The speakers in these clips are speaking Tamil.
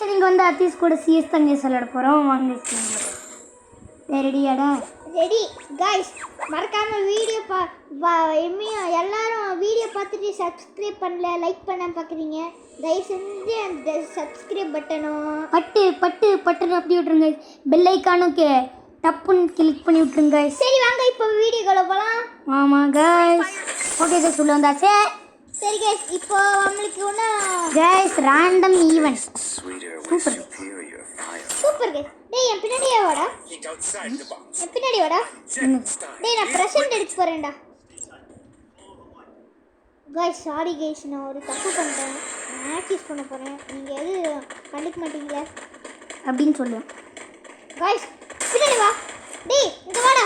நீங்கள் வந்து அத்தீஸ் கூட சிஎஸ் தங்க விளையாட போகிறோம் வாங்க. ரெடியாடா? Ready guys. மறக்காம வீடியோ எல்லாரும் வீடியோ பார்த்துட்டு சப்ஸ்கிரைப் பண்ணல, லைக் பண்ண பார்க்குறீங்க. தயவு செஞ்சு அந்த சப்ஸ்கிரைப் பட்டனும் பட்டன் அப்படி விட்ருங்க. பெல் ஐக்கானுக்கு டப்புன்னு கிளிக் பண்ணி விட்ருங்க. சரி வாங்க இப்போ வீடியோக்குள்ள போகலாம். ஆமாம் கைஸ். ஓகே கைஸ் உள்ள வந்தாச்சு. சரி கைஸ் இப்போ நம்மளுக்கு ஒன்று guys random event. Super guys. டேய் என் பின்னாடியே வாடா. என் பின்னாடி வாடா. டேய் நான் பிரசன்ட் எடுக்க போறேன்டா. கைஸ் சாரி கைஸ், நான் ஒரு தப்பு பண்ணிட்டேன். ஆக்டிஸ் பண்ண போறேன். நீங்க எது கண்டுக்க மாட்டீங்களா அப்படின்னு சொல்லுவேன். கைஸ் பின்னாடி வா. டேய் இங்க வாடா.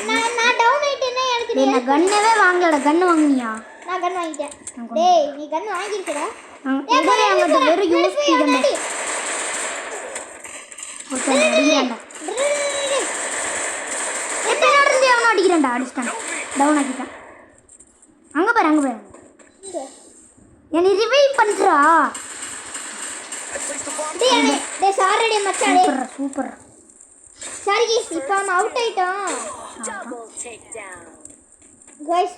நான் டவுன் ஆயிட்டேனே. எனக்கு நீ கன்னவே வாங்கலடா. கன் வாங்குனியா? நான் கன் வாங்கிட்டேன். டேய் நீ கன் வாங்கிருக்கடா. டேய் அங்க வெறும் யூஎஸ்பி கன். ஓகே அடிக்கறேன்டா. என்னோட இருந்து அவன அடிக்கறேன்டா. அடிச்சான். டவுன் ஆக்கிட்டான். அங்க பாரு. என்ன ரிவைவ் பண்றா? டேய் சாரிடே மச்சான். சூப்பர். சாரி கைஸ் இப்போ நம்ம அவுட் ஆயிட்டோம். கைஸ்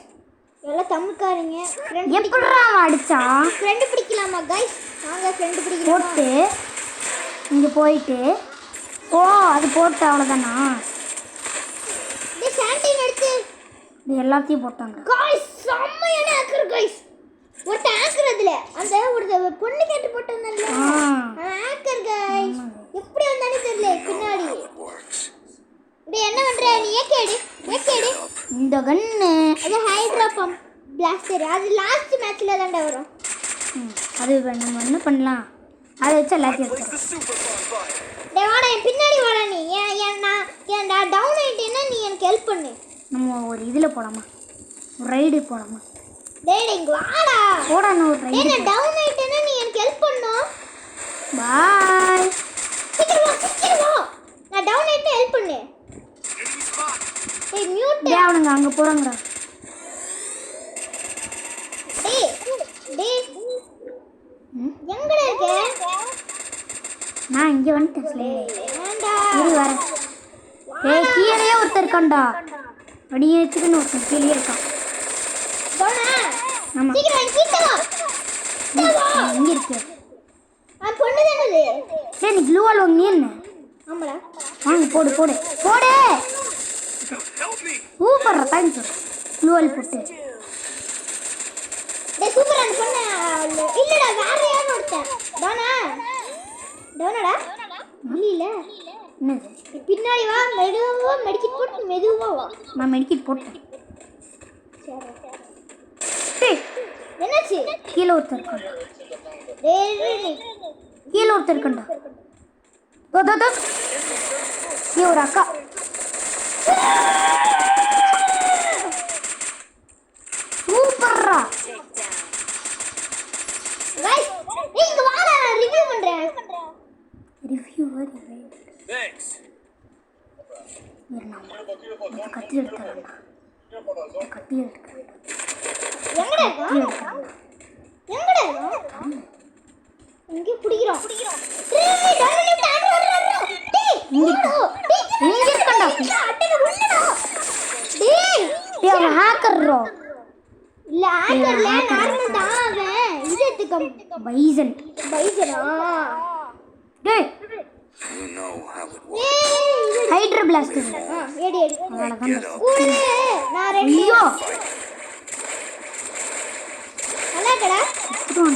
எல்லாம் தமிழ்காரங்க. எப்படிடா அடிச்சா? ஃப்ரெண்ட் பிடிக்கலாமா கைஸ்? வாங்க ஃப்ரெண்ட் பிடிக்கலாம். போட்டு இங்க போயிட்டு அது போட்டு அவ்வளவுதானா? டேய் சாண்டின் எடுத்து இது எல்லாத்தையும் போட்டாங்க. கைஸ் செம்மையான ஹேக்கர் கைஸ். ஒரு ஹேக்கர் அதுல அந்த ஒரு பொண்ணு கேட்டு போட்டானல்ல ஹேக்கர் கைஸ். எப்படி வந்தானே தெரியல பின்னாடி. டேய் என்ன பண்ற நீ? ஏகேடி இந்த கன்னு அது ஹைட்ரா பம்ப் பிளாஸ்டர். அது லாஸ்ட் மேட்ச்ல தான்டா வரும். அது நம்ம என்ன பண்ணலாம்? அதை வச்சு எல்லாத்தையும் டேய் வாடா என் பின்னாடி வாடா. நீ ஏன்டா டவுன் ஆயிட்டேன்னா நீ எனக்கு ஹெல்ப் பண்ணு. நம்ம ஒரு இதில் போடாமா? ஒரு ரைடு போடாமா? டேய் இங்க வாடா. போடா நான் ஒரு ரைடு. நான் டவுன் ஆயிட்டேன்னா நீ எனக்கு ஹெல்ப் பண்ணு. பாய். சீக்கிரம் வா. நான் டவுன் ஆயிட்டே ஹெல்ப் பண்ணு. டேய் மியூட். டேய் அவனுங்க அங்க போறாங்கடா. டேய் எங்கடா இருக்க? நான் இங்க வந்துட்டேன். ஸ்லே ஏண்டா இரு வர. டேய் கீழே ஒருத்தர் இருக்கான்டா. அடியே வச்சுக்கின்னு ஒருத்தர் கீழே இருக்கான். போடா. ஆமா சீக்கிரம் கிட்ட வா. எங்க இருக்கு? பொண்ணு தானது. டேய் நீ க்ளூ வால் வாங்குனியே என்ன? ஆமாடா. வாங்க போடு. Super thanks. க்ளூ வால் போட்டு. டேய் சூப்பர் அந்த பொண்ணு இல்லடா வேற யாரோ ஒருத்தன். டவுனடா. இல்ல என்னது? பின்னாடி வா. மெதுவா மெடிக்கிட் போட்டு மெதுவா வா. நான் மெடிக்கிட் போட்டேன். டேய் என்னாச்சு? கீழே ஒருத்தர் இருக்கான்டா. டேய் கீழே ஒருத்தர் இருக்கான்டா. தோ நீ ஒரு அக்கா. சூப்பர்ரா. கைஸ் இங்க வாடா நான் ரிவ்யூ பண்றேன். தேங்க்ஸ். நான் கத்தி எடுத்துறேன். எங்கடா இங்க புடிக்குறோம். டேய் எங்க இருக்கடா? டேய் அவன் ஹேக்கர்ரோ. இல்ல ஹேக்கர்ல நார்மல் தான் அவன். இதுக்கு பைசனா? டேய் ஹைட்ரா பிளாஸ்டர். ஏடி அவ்வளவுதான். கூடவே நான் ரெண்டு. ஐயோ அண்ணாடா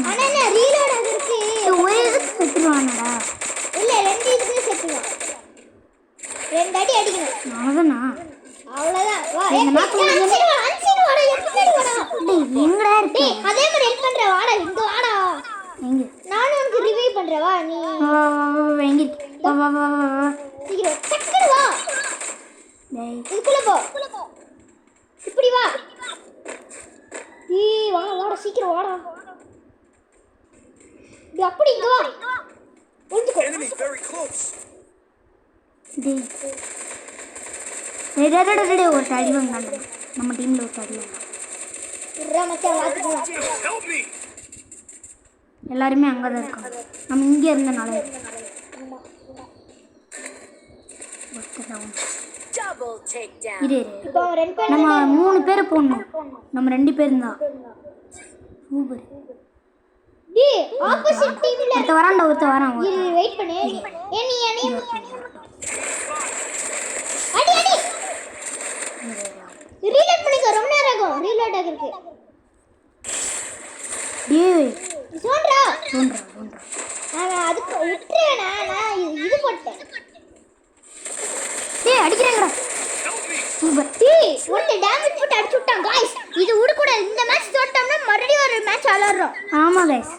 அண்ணா என்ன ரீலோட் ஆகுது. ஒரே செத்துவானடா. இல்ல ரெண்டு இதுக்கு செத்துவான். ரெண்டு அடி அடிக்கணும். அவ்வளவுதான். வா அன்சிடு வாடா. எப்படி வாடா? டேய் எங்கடா இருக்கு? டேய் அதே மாதிரி ஹெல்ப் பண்ற வாடா. இங்க வாடா. எங்க? நானும் உனக்கு ரிவைவ் பண்றேன் வா. நீ எங்க இருக்கு? வா சீக்கிரம் டக்குனு வா. டேய் இதுக்குள்ள போ. இப்படி வா. வாடா சீக்கிரம் வாடா. டேய் அப்படி இங்க வா. ஒளிஞ்சுக்கோ. டேய் ஒரு அடி வாங்கடா. நம்ம டீம்ல ஒரு அடி வாங்க. மச்சான் வாத்துக்கலாம். எல்லாருமே அங்கே தான் இருக்காங்க. நம்ம இங்கே இருந்தனால இரு இப்போ ரெண்டு பேர் நம்ம 3 பேர் போடணும். நம்ம 2 பேர் தான். சூப்பர். டி ஆப்போசிட் டீம்ல ஒருத்த வரான்டா, ஒருத்த வரான். இரு வெயிட் பண்ணு. நீ அடி அடி ரீலோட் பண்ணிக்க. ரொம்ப நேரம் ஆகும் ரீலோட் ஆகிறதுக்கு. டேய் சோன்றா தோன்றா நான் அதுக்கு விட்டுறேனா. நான் இது போட்டேன். டேய் அடிக்கறேங்கடா. சூப்பர். டி ஒன்னு டேமேஜ் போட்டு அடிச்சு விட்டான் गाइस. இது விட கூட இந்த மேட்ச் தோத்தோம்னா மறுபடியும் ஒரு மேட்ச் விளையாடுறோம். ஆமா गाइस.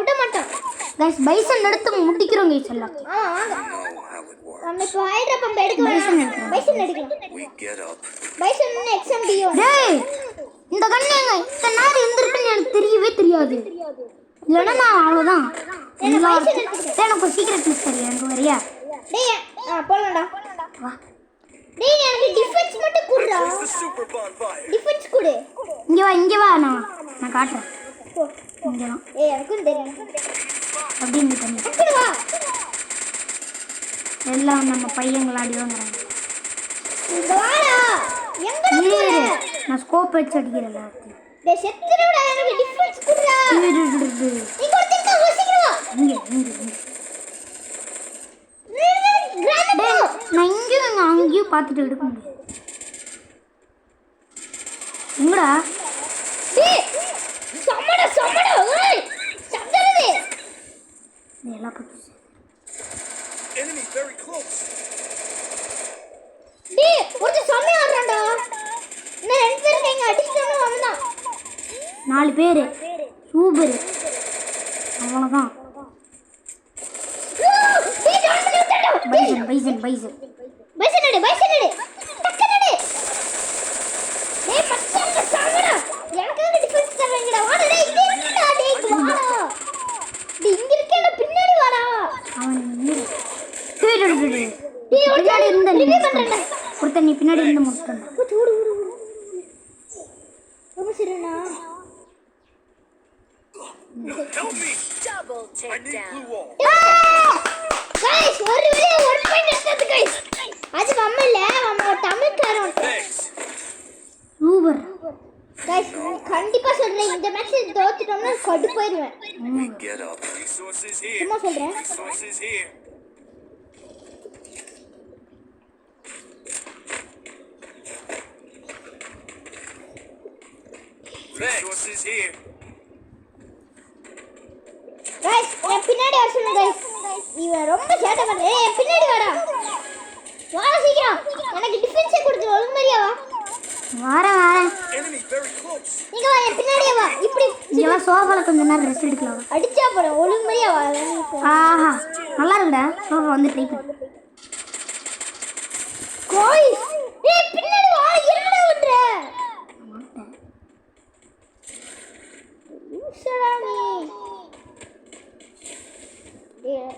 விட மாட்டோம் गाइस பைசன் எடுத்து முடிக்கிறோம் गाइस எல்லாம். வாங்க நம்ம இப்போ ஹைட்ரா பம்ப் எடுக்கலாம். பைசன் எடுக்கலாம். பைசன் எக்ஸ்எம்டியோ. டேய் இந்த கண்ணேங்க இந்த நார் இருந்திருக்குன்னு எனக்கு தெரியவே தெரியாது. இல்லைன்னா நான் அவ்வளோதான். எனக்கு சீக்கிரட் மிஸ் தெரியும். எனக்கு வரியா? டேய் போலாம்டா. வா. டேய் எனக்கு டிஃபென்ஸ் மட்டும் குடுடா. டிஃபென்ஸ் குடு. இங்கே வா நான் காட்டுறேன். இங்கே வா. எனக்கும் தெரியும். அப்படி இங்கே தண்ணி டக்குனு வா. எல்லாம் நம்ம பையங்கள அடி வாங்குறாங்க. இங்க வாடா. எங்கடா போற? நான் ஸ்கோப் வச்சு அடிக்கிறேன் எல்லாத்தையும். டேய் செத்துறடா. எனக்கு டிஃபென்ஸ் குடுடா. இங்க ஒருத்தங்க வசிக்கிறவா. இங்கே நான் இங்கேயும் அங்கேயும் பார்த்துட்டு எடுக்க முடியாது. எங்கடா? டேய் சம்மடா. ஏய் சத்தறது. நீ எல்லாம் போட்டு Enemy very close. டேய் ஒருத்த சம்மையா ஆடுறான்டா. நான் ரெண்டு பேரும் எங்க அடிச்சோம்னா வந்தான். 4 பேர். சூப்பர். அவ்வளோதான். டேய் ஜான் பண்ணி விட்டடா. பைசன் பைசன் எடு. டக்குனு எடு. டேய் பச்சங்க சம்மடா. எனக்கு டிஃபென்ஸ் தரங்கடா. வாடா டேய் இங்க இருக்கடா. டேய் வாடா. டேய் இங்க இருக்கேடா பின்னாடி வாடா. அவன் பின்னாடி இருந்த ஒருத்தர் நீ பின்னாடி இருந்து முடிச்சுட்டா. ஓடு. ரொம்ப சரிண்ணா. Help me. I need blue wall. Guys ஒரு பாயிண்ட் எடுத்தது गाइस. அது நம்ம இல்ல நம்ம தமிழ்காரன். Thanks. சூப்பர். गाइस கண்டிப்பா சொல்றேன் இந்த மேட்ச் தோத்துட்டோம்னா கடு போயிடுவேன். Get up. Resources here. சும்மா சொல்றேன். Resources here. Resources here. Guys என் பின்னாடி வர சொல்லுங்க गाइस. இவன் ரொம்ப சேட்டை பண்றே. என் பின்னாடி வாடா. வா சீக்கிரம். எனக்கு டிஃபென்ஸ் கொடுத்து ஒழுங்கு மாதிரியா வா. வரேன். Enemy very close. நீங்க வா என் பின்னாடியே வா. இப்படி இங்கே வா, சோஃபால கொஞ்ச நேரம் ரெஸ்ட் எடுக்கலாம். அடிச்சா போற ஒழுங்கு மாதிரியா வா. ஆஹா நல்லா இருக்குடா. சோஃபா வந்து ட்ரை பண்ணு. गाइस ஏய் பின்னாடி வா. என்னடா பண்ற? சரானி ஏய்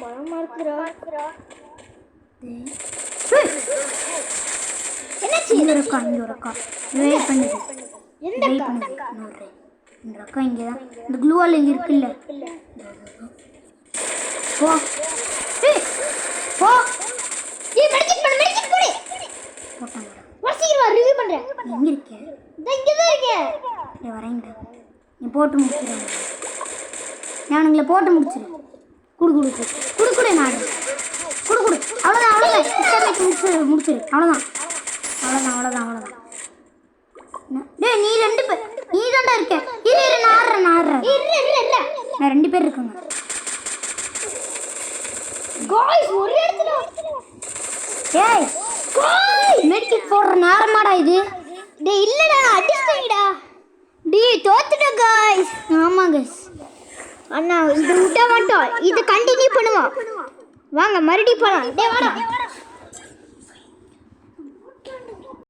பயமா இருக்குடா. என்னாச்சு? இங்கே இருக்கா. வெயிட் பண்ணுது. எந்த வெயிட் பண்ணுது. இந்த அக்கா இங்கே தான். இந்த க்ளூவால் இங்கே இருக்குல்ல. போ ஏய் மெடிக்கெட் போடு. போட்டாங்க. வா சீக்கிரம் ரிவ்யூ பண்றேன். எங்கே இருக்கேன்? இங்க தான் இருக்கேன். வரேங்க. நீ போட்டு முடிச்சிடுறேன். நான் உங்களை போட்டு முடிச்சிடு. குடு நான் குடு. அவ்வளோதான். முடிச்சிடு. அவ்வளோதான். டேய் நீ 2 பேர். நீ தான்டா இருக்க. இரு நான் ஆடுறேன். இல்ல. நான் 2 பேர் இருக்கேங்க. गाइस ஒரு இடத்துல. ஏய் மெடிக்கெட் போடுற நேரமாடா இது? டேய் இல்லடா அடிச்சிட்டீங்கடா. டேய் தோத்துட்டோம் गाइस. ஆமா गाइस. அண்ணா இது விட மாட்டோம். இது கண்டினியூ பண்ணுவோம். வாங்க மறுபடியும் போலாம். டேய் வாடா.